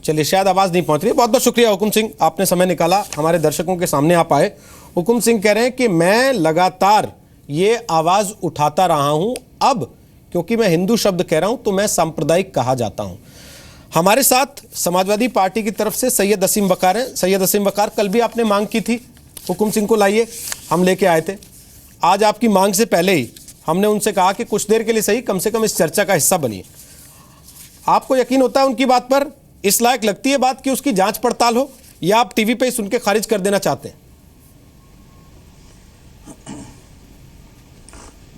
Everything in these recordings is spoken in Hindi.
चलिए, शायद आवाज़ नहीं पहुंच रही है। बहुत बहुत शुक्रिया हुकुम सिंह, आपने समय निकाला, हमारे दर्शकों के सामने आप आए। हुकुम सिंह कह रहे हैं कि मैं लगातार ये आवाज़ उठाता रहा हूं, अब क्योंकि मैं हिंदू शब्द कह रहा हूं तो मैं सांप्रदायिक कहा जाता हूं। हमारे साथ समाजवादी पार्टी की तरफ से सैयद असीम वकार हैं। सैयद असीम वकार, कल भी आपने मांग की थी हुकुम सिंह को लाइए, हम लेके आए थे। आज आपकी मांग से पहले ही हमने उनसे कहा कि कुछ देर के लिए सही, कम से कम इस चर्चा का हिस्सा बनिए। आपको यकीन होता है उनकी बात पर? इस लायक लगती है बात कि उसकी जांच पड़ताल हो, या आप टीवी पे सुन के खारिज कर देना चाहते हैं?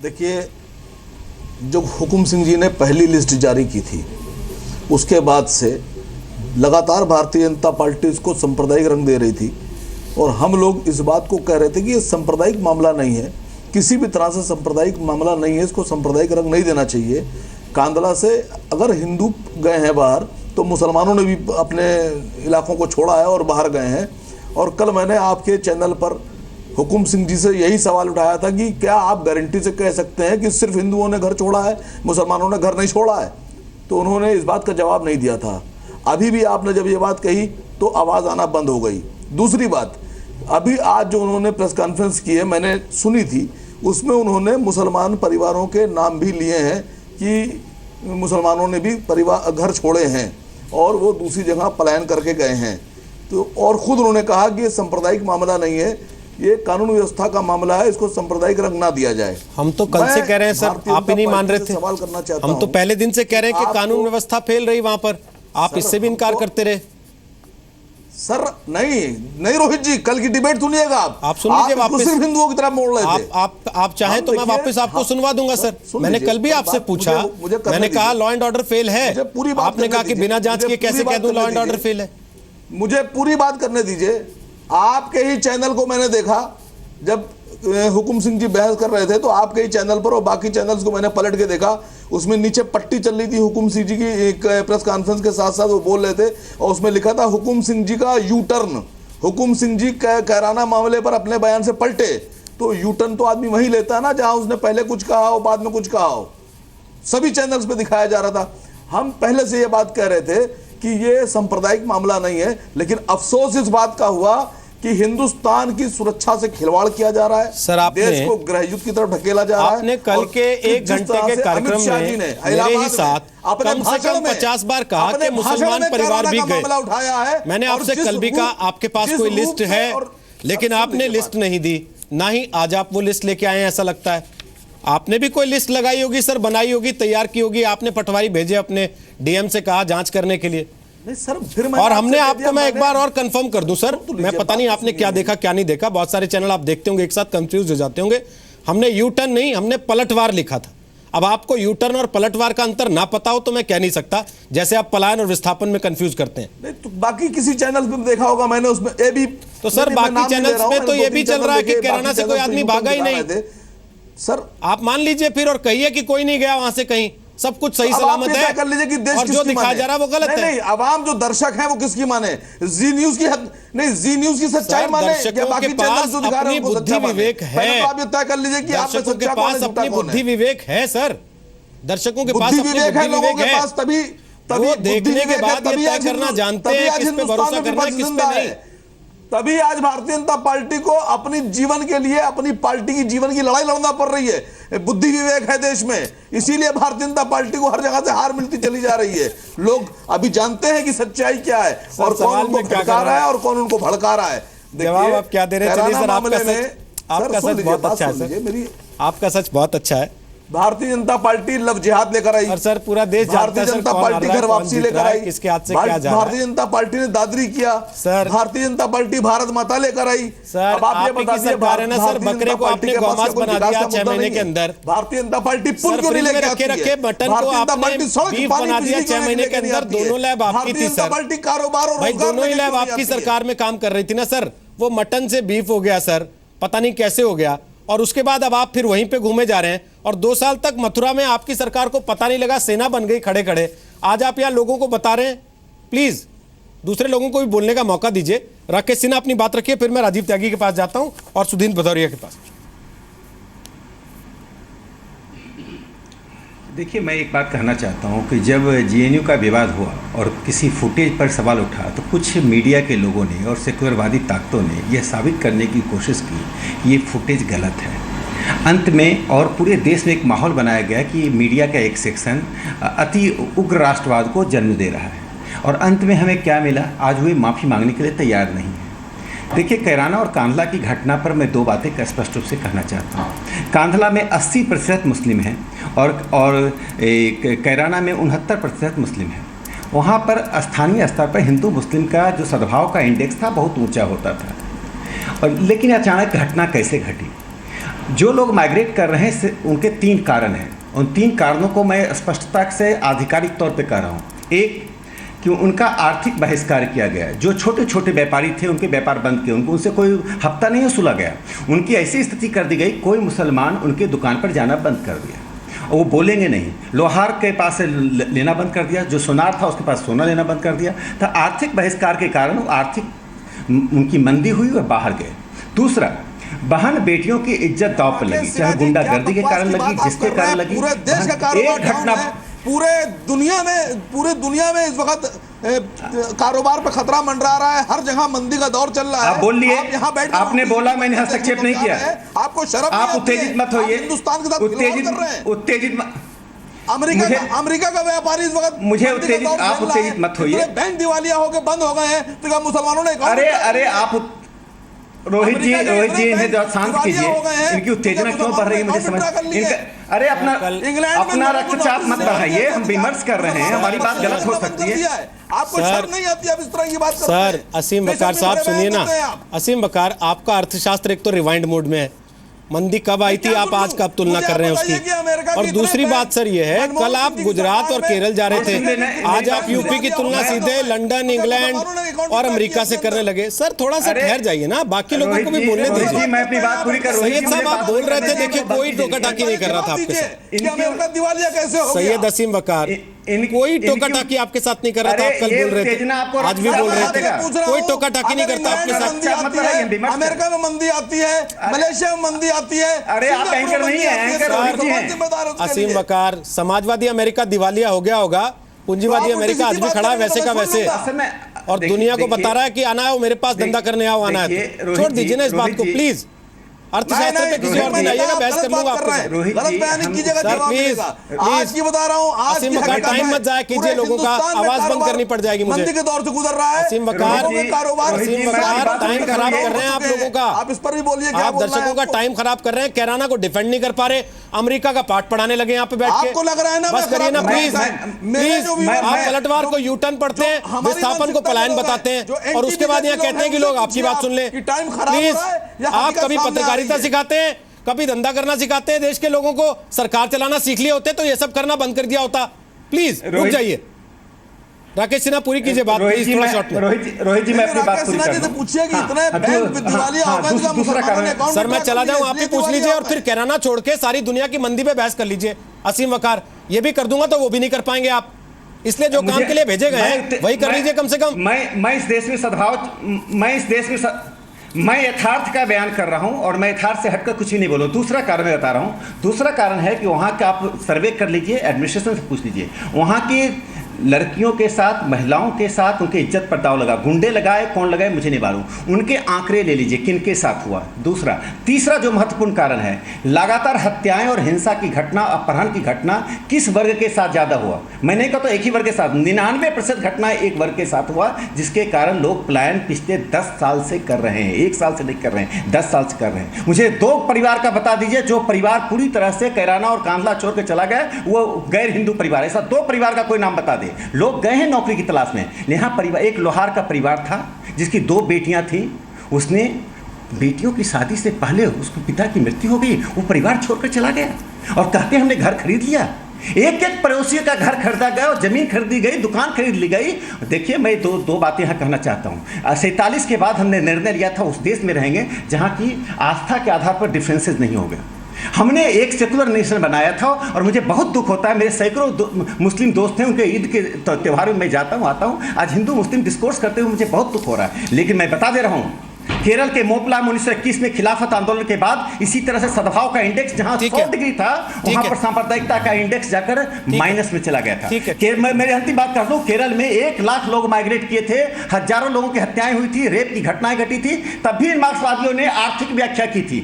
देखिए, जो हुकुम सिंह जी ने पहली लिस्ट जारी की थी, उसके बाद से लगातार भारतीय जनता पार्टी इसको सांप्रदायिक रंग दे रही थी, और हम लोग इस बात को कह रहे थे कि ये सांप्रदायिक मामला नहीं है, किसी भी तरह से सांप्रदायिक मामला नहीं है, इसको सांप्रदायिक रंग नहीं देना चाहिए। कांदला से अगर हिंदू गए हैं बाहर, तो मुसलमानों ने भी अपने इलाकों को छोड़ा है और बाहर गए हैं। और कल मैंने आपके चैनल पर हुकुम सिंह जी से यही सवाल उठाया था कि क्या आप गारंटी से कह सकते हैं कि सिर्फ हिंदुओं ने घर छोड़ा है, मुसलमानों ने घर नहीं छोड़ा है? तो उन्होंने इस बात का जवाब नहीं दिया था। अभी भी आपने जब ये बात कही तो आवाज़ आना बंद हो गई। दूसरी बात, अभी आज जो उन्होंने प्रेस कॉन्फ्रेंस की है, मैंने सुनी थी, उसमें उन्होंने मुसलमान परिवारों के नाम भी लिए हैं कि मुसलमानों ने भी परिवार घर छोड़े हैं और वो दूसरी जगह पलायन करके गए हैं। तो और ख़ुद उन्होंने कहा कि ये सांप्रदायिक मामला नहीं है, ये कानून व्यवस्था का मामला है, इसको सांप्रदायिक रंग ना दिया जाए। हम तो कल से कह रहे हैं सर, आप ही नहीं मान रहे थे। सवाल करना चाहता हम तो पहले दिन से कह रहे हैं कि कानून व्यवस्था फेल रही वहां पर, आप इससे भी इनकार करते रहे। सर नहीं रोहित जी, कल की डिबेट सुनिएगा। आप सुन लीजिए वापस, सिर्फ हिंदुओं की तरफ मोड़ रहे थे। आप चाहें तो मैं वापस आपको सुनवा दूंगा सर। मैंने कल भी आपसे पूछा, मैंने कहा लॉ एंड ऑर्डर फेल है, आपने कहा कि बिना जांच के कैसे कह दूं लॉ एंड ऑर्डर फेल है। मुझे पूरी बात करने दीजिए। आपके ही चैनल को मैंने देखा, जब हुकुम सिंह जी बहस कर रहे थे तो आपके ही चैनल पर और बाकी चैनल्स को मैंने पलट के देखा, उसमें नीचे पट्टी चल रही थी हुकुम सिंह जी की एक प्रेस कॉन्फ्रेंस के साथ साथ वो बोल रहे थे, और उसमें लिखा था हुकुम सिंह जी का यू टर्न। हुकुम सिंह जी कैराना मामले पर अपने बयान से पलटे, तो यू टर्न तो आदमी वही लेता है ना जहां उसने पहले कुछ कहा हो बाद में कुछ कहा हो। सभी चैनल्स पे दिखाया जा रहा था। हम पहले से ये बात कह रहे थे कि ये सांप्रदायिक मामला नहीं है, लेकिन अफसोस इस बात का हुआ कि हिंदुस्तान की सुरक्षा से खिलवाड़ किया जा रहा है सर। आपने देश को गृह युद्ध की तरफ ढकेला जा रहा है। आपने कल के 1 घंटे के कार्यक्रम में मेरे ही साथ कम से कम 50 बार कहा कि मुसलमान परिवार भी गए। उठाया है। मैंने आपसे कल भी कहा आपके पास कोई लिस्ट है, लेकिन आपने लिस्ट नहीं दी, ना ही आज आप वो लिस्ट लेके आए हैं ऐसा लगता है। आपने भी कोई लिस्ट लगाई होगी सर, बनाई होगी, तैयार की होगी, आपने पटवारी भेजे अपने डीएम से कहा जांच करने के लिए। नहीं सर, फिर और हमने आपको, मैं एक बार और कंफर्म कर दूं सर, मैं पता नहीं आपने क्या देखा क्या नहीं देखा, बहुत सारे चैनल आप देखते होंगे एक साथ कंफ्यूज हो जाते होंगे। हमने यू टर्न नहीं, हमने पलटवार लिखा था। अब आपको यू टर्न और पलटवार का अंतर ना पता हो तो मैं कह नहीं सकता, जैसे आप पलायन और विस्थापन में कंफ्यूज करते हैं। नहीं तो बाकी किसी चैनल पे देखा होगा मैंने, उसमें ये भी तो सर बाकी चैनल्स पे तो ये भी चल रहा है कि कैराना से कोई आदमी भागा ही नहीं। सर आप मान लीजिए फिर और कहिए कि कोई नहीं गया वहां से कहीं, सब कुछ सही सलामत है, कर लीजिए कि देश और जो दिखाया जा रहा है वो गलत है। नहीं, आवाम जो दर्शक हैं वो किसकी माने? जी न्यूज की नहीं, जी न्यूज की सच्चाई माने या बाकी चैनल जो दिखा रहे हैं उनको सच्चाई माने? विवेक है, आप ये तय कर लीजिए कि आप दर्शकों के पास अपनी बुद्धि विवेक है सर, दर्शकों के पास बुद्धि विवेक है, लोगों के पास तभी वो देखने के बाद ये तय करना जानते हैं किस पे भरोसा करना है किस पे नहीं। तभी आज भारतीय जनता पार्टी को अपनी जीवन के लिए, अपनी पार्टी की जीवन की लड़ाई लड़ना पड़ रही है। बुद्धि विवेक है देश में, इसीलिए भारतीय जनता पार्टी को हर जगह से हार मिलती चली जा रही है। लोग अभी जानते हैं कि सच्चाई क्या है और कौन उनको भड़का रहा है और कौन उनको भड़का रहा है। जवाब आप क्या दे रहे हैं? चलिए सर, आपका सच बहुत अच्छा है सर, आपका सच बहुत अच्छा है। भारतीय जनता पार्टी लव जिहाद लेकर आई, और सर पूरा देश भारतीय जनता पार्टी घर वापसी लेकर आई, किसके हाथ से क्या जा रहा है? भारतीय जनता पार्टी ने दादरी किया सर, भारतीय जनता पार्टी भारत माता लेकर आई। सर अब आप ये बता सरकार है ना सर, बकरे को आपने गौमांस बना दिया 6 महीने के अंदर। भारतीय जनता पार्टी पुल क्यों नहीं लेके रखे मटन को आपने बीफ बना दिया 6 महीने के अंदर। दोनों लैब आपकी थी सर, पार्टी कारोबार भाई दोनों ही लैब आपकी सरकार में काम कर रही थी ना सर। वो मटन से बीफ हो गया सर, पता नहीं कैसे हो गया, और उसके बाद अब आप फिर वहीं पे घूमे जा रहे हैं। और 2 साल तक मथुरा में आपकी सरकार को पता नहीं लगा, सेना बन गई खड़े खड़े। आज आप यहां लोगों को बता रहे हैं, प्लीज दूसरे लोगों को भी बोलने का मौका दीजिए। राकेश सिन्हा अपनी बात रखिए, फिर मैं राजीव त्यागी के पास जाता हूं और सुधीर भदौरिया के पास। देखिए, मैं एक बात कहना चाहता हूँ कि जब जेएनयू का विवाद हुआ और किसी फुटेज पर सवाल उठा तो कुछ मीडिया के लोगों ने और सेकुलरवादी ताकतों ने यह साबित करने की कोशिश की कि ये फुटेज गलत है। अंत में और पूरे देश में एक माहौल बनाया गया कि मीडिया का एक सेक्शन अति उग्र राष्ट्रवाद को जन्म दे रहा है, और अंत में हमें क्या मिला? आज वे माफ़ी मांगने के लिए तैयार नहीं है। देखिए, कैराना और कांधला की घटना पर मैं दो बातें स्पष्ट रूप से कहना चाहता हूँ। कांधला में 80% मुस्लिम हैं और कैराना में 69% मुस्लिम हैं। वहाँ पर स्थानीय स्तर पर हिंदू मुस्लिम का जो सद्भाव का इंडेक्स था बहुत ऊंचा होता था, और लेकिन अचानक घटना कैसे घटी? जो लोग माइग्रेट कर रहे हैं उनके 3 कारण हैं। उन 3 कारणों को मैं स्पष्टता से आधिकारिक तौर पर कह रहा हूँ। एक, कि उनका आर्थिक बहिष्कार किया गया। जो छोटे छोटे व्यापारी थे उनके व्यापार बंद किए, उनसे कोई हफ्ता नहीं वसूला गया। उनकी ऐसी स्थिति कर दी गई, कोई मुसलमान उनके दुकान पर जाना बंद कर दिया। वो बोलेंगे नहीं, लोहार के पास से लेना बंद कर दिया, जो सोनार था उसके पास सोना लेना बंद कर दिया। तो आर्थिक बहिष्कार के कारण आर्थिक उनकी मंदी हुई और बाहर गए। दूसरा, बहन बेटियों की इज्जत दांव पर लगी, चाहे गुंडागर्दी के कारण लगी, जिसके कारण लगी। पूरे देश का कारोबार घटना पूरे दुनिया में इस वक्त कारोबार पे खतरा मंडरा रहा है। हर जगह मंदी का दौर चल रहा है। आप बोल लिए, आप यहाँ बैठ, आपने बोला, मैंने हस्तक्षेप नहीं किया। आपको शर्म आप उत्तेजित मत होइए, हिंदुस्तान के साथ उत्तेजित अमेरिका का व्यापारी इस वक्त मुझे आप उत्तेजित मत होइए। बैंक दिवालिया होकर बंद हो गए हैं तो क्या मुसलमानों ने? अरे आप रोहित जी इन्हें शांत कीजिए। इनकी उत्तेजना क्यों बढ़ रही है मुझे समझ। अरे अपना रक्तचाप मत बढ़ाइए, हम विमर्श कर रहे हैं, हमारी बात गलत हो सकती है। आपको शर्म नहीं आती आप इस तरह की बात करते हैं? सर, असीम वकार साहब सुनिए ना। असीम वकार, आपका अर्थशास्त्र एक तो रिवाइंड मोड में है। मंदी कब आई थी, आप आज कब तुलना कर रहे हैं उसकी। और दूसरी बात सर ये है, कल आप गुजरात और केरल जा रहे थे, आज आप यूपी की तुलना सीधे लंदन, इंग्लैंड और अमेरिका से करने लगे। सर थोड़ा सा ठहर जाइए ना, बाकी लोगों को भी बोलने दीजिए। मैं अपनी बात पूरी कर रहा हूं। सैयद साहब, आप बोल रहे थे, देखिए कोई टोका टाकी नहीं कर रहा था आपके साथ। दिवालिया कैसे हो गया? सैयद असीम वकार, कोई टोका टाकी आपके साथ नहीं कर रहा था। आप कल बोल रहे थे, आज भी बोल रहे थे, कोई टोका टाकी नहीं करता आपके साथ। अमेरिका में मंदी आती है, मलेशिया में मंदी आती है। अरे आप एंकर नहीं है, एंकर असीम वकार, समाजवादी अमेरिका दिवालिया हो गया होगा, पूंजीवादी अमेरिका आज भी खड़ा है वैसे का वैसे, और दुनिया को बता रहा है कि आना है, मेरे पास धंधा करने आओ, आना है तो छोड़ दीजिए ना इस बात को प्लीज। अर्थशास्त्र पे किसी और दिन आइएगा, बहस कर लूंगा आपको। सर प्लीज आज की बता रहा हूँ, आज असीम वकार, टाइम मत जाया कीजिए, लोगों का आवाज बंद करनी पड़ जाएगी मुझे। मंदी के दौर से गुजर रहा है असीम वकार, टाइम खराब कर रहे हैं आप लोगों का। आप इस पर भी बोलिए, आप दर्शकों का टाइम खराब कर रहे हैं। कैराना को डिफेंड नहीं कर पा रहे, अमेरिका का पाठ पढ़ाने लगे यहाँ पे बैठ के। आपको लग रहा है ना, बस करिए ना प्लीज प्लीज। आप पलटवार को यू टर्न पढ़ते हैं, विस्थापन को पलायन बताते हैं, और उसके बाद यहाँ कहते हैं कि लोग आपकी बात सुन लें। प्लीज, आप कभी पत्रकारिता सिखाते हैं, कभी धंधा करना सिखाते हैं देश के लोगों को, सरकार चलाना सीख लिए होते तो ये सब करना बंद कर दिया होता। प्लीज रुक जाइए। राकेश सिन्हा पूरी कीजिए बात प्लीज, थोड़ा शॉर्ट में। रोहित जी, मैं अपनी बात पूरी कर रहा हूं। पूछिए कि इतने बैंक दिवालिया हो गए तो मुसलमानों ने अकाउंट। सर मैं चला जाऊं, आप ही पूछ लीजिए, और फिर कैराना छोड़ के सारी दुनिया की मंदी पे बहस कर लीजिए। असीम वकार, ये भी कर दूंगा तो वो भी नहीं कर पाएंगे आप, इसलिए जो काम के लिए भेजे गए हैं वही कर लीजिए कम से कम। मैं इस देश में सद्भाव, मैं यथार्थ का बयान कर रहा हूं, और मैं यथार्थ से हटकर कुछ भी नहीं बोलूं। दूसरा कारण मैं बता रहा हूं। दूसरा कारण है कि वहां का आप सर्वे कर लीजिए, एडमिनिस्ट्रेशन से पूछ लीजिए, वहां की लड़कियों के साथ, महिलाओं के साथ उनके इज्जत पर दाव लगा। गुंडे लगाए, कौन लगाए मुझे नहीं मालूम, उनके आंकड़े ले लीजिए किन के साथ हुआ। तीसरा जो महत्वपूर्ण कारण है, लगातार हत्याएं और हिंसा की घटना, अपहरण की घटना किस वर्ग के साथ ज़्यादा हुआ? मैं नहीं कहता एक ही वर्ग के साथ, 99% घटनाएं एक वर्ग के साथ हुआ, जिसके कारण लोग पलायन पिछले 10 साल से कर रहे हैं। 1 साल से नहीं कर रहे हैं, 10 साल से कर रहे हैं। मुझे 2 परिवार का बता दीजिए जो परिवार पूरी तरह से कैराना और कांधला छोड़ के चला गया, वो गैर हिंदू परिवार। ऐसा 2 परिवार का कोई नाम बता दे। लोग गए हैं नौकरी की तलाश में। यहाँ परिवार, एक लोहार का परिवार था जिसकी 2 बेटियां थी, उसने बेटियों की शादी से पहले उसके पिता की मृत्यु हो गई, वो परिवार छोड़कर चला गया और कहते हमने घर खरीद लिया। एक पड़ोसी का घर खरीदा गया और जमीन खरीदी गई, दुकान खरीद ली गई। देखिए मैं दो बातें यहाँ कहना चाहता हूँ। 47 के बाद हमने निर्णय लिया था उस देश में रहेंगे जहाँ की आस्था के आधार पर डिफरेंसेस नहीं होगा। हमने एक सेकुलर नेशन बनाया था, और मुझे बहुत दुख होता है, मेरे सैकड़ों मुस्लिम दोस्त हैं, उनके ईद के त्योहारों में मैं जाता हूँ, आता हूँ। आज हिंदू मुस्लिम डिस्कोर्स करते हुए मुझे बहुत दुख हो रहा है, लेकिन मैं बता दे रहा हूँ केरल के मोपला में 1921 में खिलाफत आंदोलन के बाद इसी तरह से सद्भाव का इंडेक्स जहां 100 डिग्री था, वहां पर सांप्रदायिकता का इंडेक्स जाकर माइनस में चला गया था। मेरी अंतिम बात कर दूं, केरल में 1 लाख लोग माइग्रेट किए थे, हजारों लोगों की हत्याएं हुई थी, रेप की घटनाएं घटी थी, तब भी इन मार्क्सवादियों ने आर्थिक व्याख्या की थी।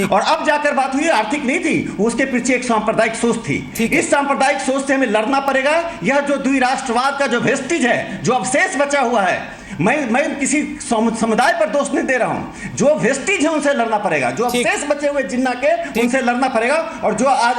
और अब जाकर बात हुई आर्थिक नहीं थी, उसके पीछे एक सांप्रदायिक सोच थी। इस सांप्रदायिक सोच से हमें लड़ना पड़ेगा। यह जो द्विराष्ट्रवाद का जो वेस्टिज है, जो अवशेष बचा हुआ है, मैं किसी समुदाय पर दोष नहीं दे रहा हूं, जो वेस्टिज है उनसे लड़ना पड़ेगा, जो अवशेष बचे हुए जिन्ना के उनसे लड़ना पड़ेगा। और जो आज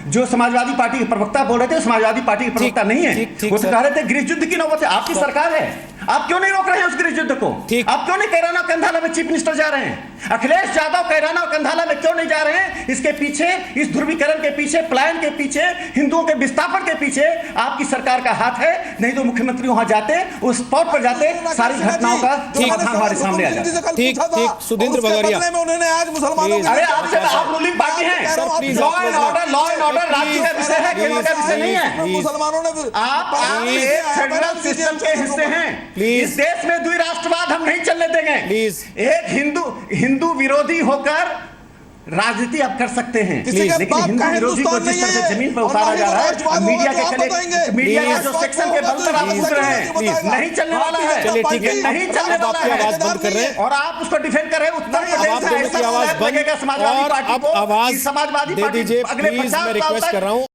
जो समाजवादी पार्टी के प्रवक्ता बोल रहे थे, समाजवादी पार्टी के प्रवक्ता नहीं है, वो तो कह रहे थे गृह युद्ध की नौबत है। आपकी सरकार है, आप क्यों नहीं रोक रहे हैं उस गृह युद्ध को? आप क्यों नहीं कैराना और कंधाला में चीफ मिनिस्टर जा रहे हैं? अखिलेश यादव कैराना और कंधाला में क्यों नहीं जा रहे हैं? इसके पीछे, इस ध्रुवीकरण के पीछे, पलायन के पीछे, हिंदुओं के विस्थापन के पीछे आपकी सरकार का हाथ है। नहीं तो मुख्यमंत्री वहां जाते, उस स्पॉट पर जाते, सारी घटनाओं का समाधान हमारे सामने आ जाता। ठीक, सुधींद्र भदौरिया, उन्होंने आज मुसलमानों अरे आप रूलिंग पार्टी हैं, लॉ एंड ऑर्डर राज्य का विषय है, केंद्र का विषय नहीं है। मुसलमानों ने आप एक फेडरल सिस्टम के हिस्से हैं। इस देश में द्विराष्ट्रवाद हम नहीं चलने देंगे। एक हिंदू विरोधी होकर राजनीति आप कर सकते हैं, लेकिन हिंदू विरोधी को जिस तरह से जमीन पर उतारा जा रहा है, मीडिया का जो सेक्शन के बल पर आप उठ रहे हैं, नहीं चलने वाला है। चलिए ठीक है, नहीं चलने वाला है। आवाज बंद कर रहे हैं और आप उसको डिफेंड कर रहे हैं। उत्तर प्रदेश आवाज बंद, समाजवादी पार्टी अब आवाज दे दीजिए प्लीज, मैं रिक्वेस्ट कर रहा हूं।